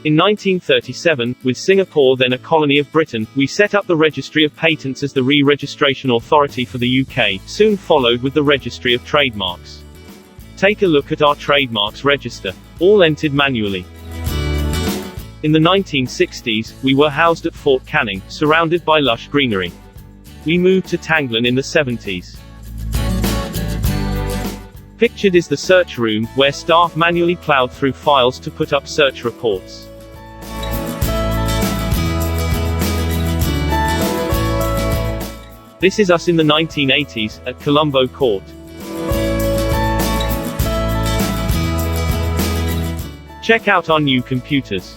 In 1937, with Singapore then a colony of Britain, we set up the Registry of Patents as the re-registration authority for the UK, soon followed with the Registry of Trademarks. Take a look at our trademarks register. All entered manually. In the 1960s, we were housed at Fort Canning, surrounded by lush greenery. We moved to Tanglen in the 70s. Pictured is the search room, where staff manually plowed through files to put up search reports. This is us in the 1980s, at Colombo Court. Check out our new computers.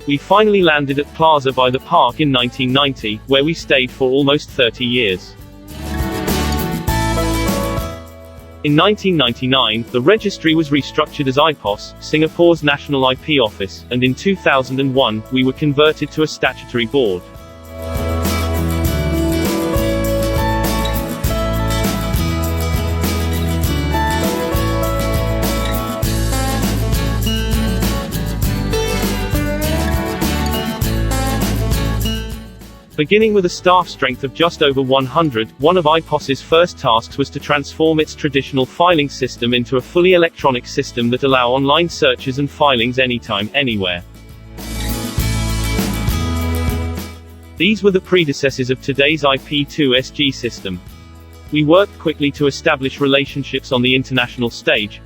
We finally landed at Plaza by the Park in 1990, where we stayed for almost 30 years. In 1999, the registry was restructured as IPOS, Singapore's national IP office, and in 2001, we were converted to a statutory board. Beginning with a staff strength of just over 100, one of IPOS's first tasks was to transform its traditional filing system into a fully electronic system that allow online searches and filings anytime, anywhere. These were the predecessors of today's IP2SG system. We worked quickly to establish relationships on the international stage,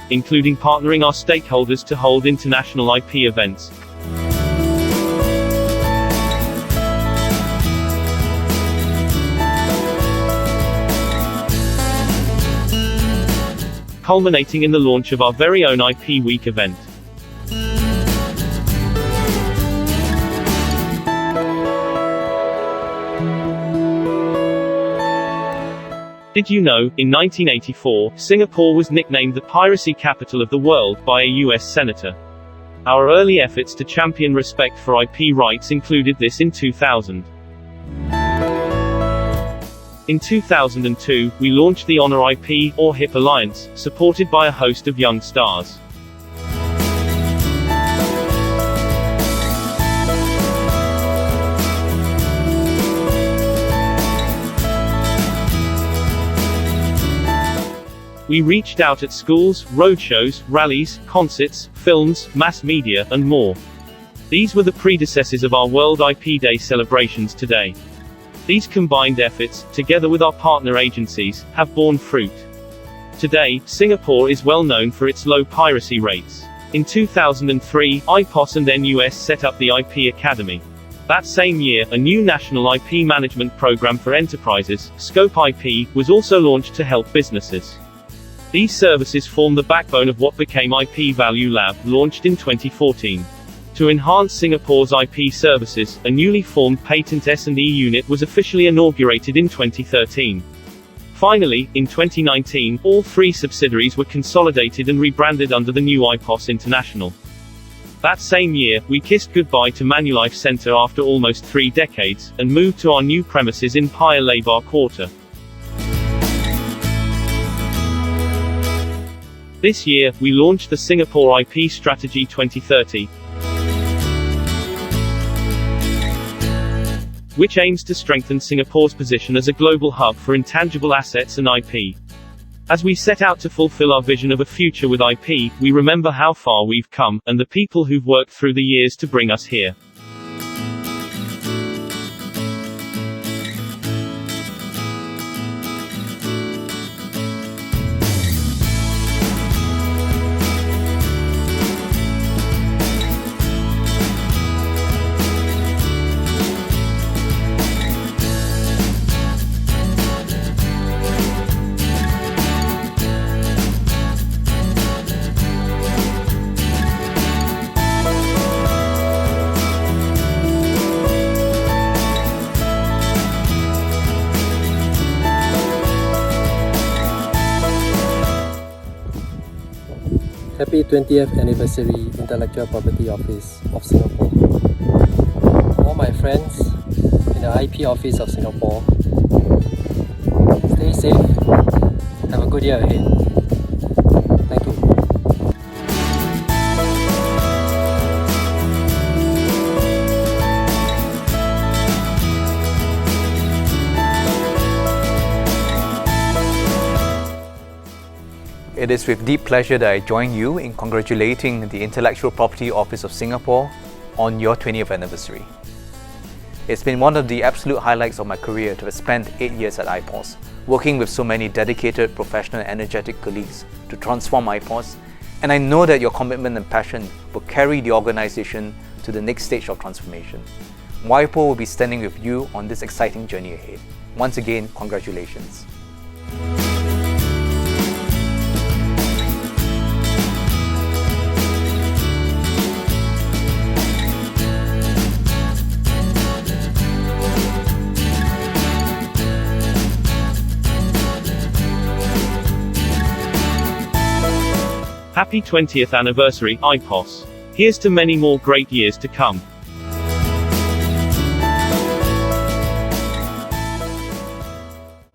including partnering our stakeholders to hold international IP events. Culminating in the launch of our very own IP Week event. Did you know, in 1984, Singapore was nicknamed the piracy capital of the world by a US senator? Our early efforts to champion respect for IP rights included this in 2000. In 2002, we launched the Honor IP, or HIP Alliance, supported by a host of young stars. We reached out at schools, roadshows, rallies, concerts, films, mass media, and more. These were the predecessors of our World IP Day celebrations today. These combined efforts, together with our partner agencies, have borne fruit. Today, Singapore is well known for its low piracy rates. In 2003, IPOS and NUS set up the IP Academy. That same year, a new national IP management program for enterprises, Scope IP, was also launched to help businesses. These services form the backbone of what became IP Value Lab, launched in 2014. To enhance Singapore's IP services, a newly formed Patent S&E unit was officially inaugurated in 2013. Finally, in 2019, all three subsidiaries were consolidated and rebranded under the new IPOS International. That same year, we kissed goodbye to Manulife Centre after almost 3 decades, and moved to our new premises in Paya Lebar Quarter. This year, we launched the Singapore IP Strategy 2030, which aims to strengthen Singapore's position as a global hub for intangible assets and IP. As we set out to fulfill our vision of a future with IP, we remember how far we've come, and the people who've worked through the years to bring us here. Happy 20th Anniversary Intellectual Property Office of Singapore. All my friends in the IP Office of Singapore, stay safe, have a good year ahead. Thank you. It is with deep pleasure that I join you in congratulating the Intellectual Property Office of Singapore on your 20th anniversary. It's been one of the absolute highlights of my career to have spent 8 years at IPOS, working with so many dedicated, professional, and energetic colleagues to transform IPOS, and I know that your commitment and passion will carry the organization to the next stage of transformation. WIPO will be standing with you on this exciting journey ahead. Once again, congratulations. Happy 20th anniversary, IPOS. Here's to many more great years to come.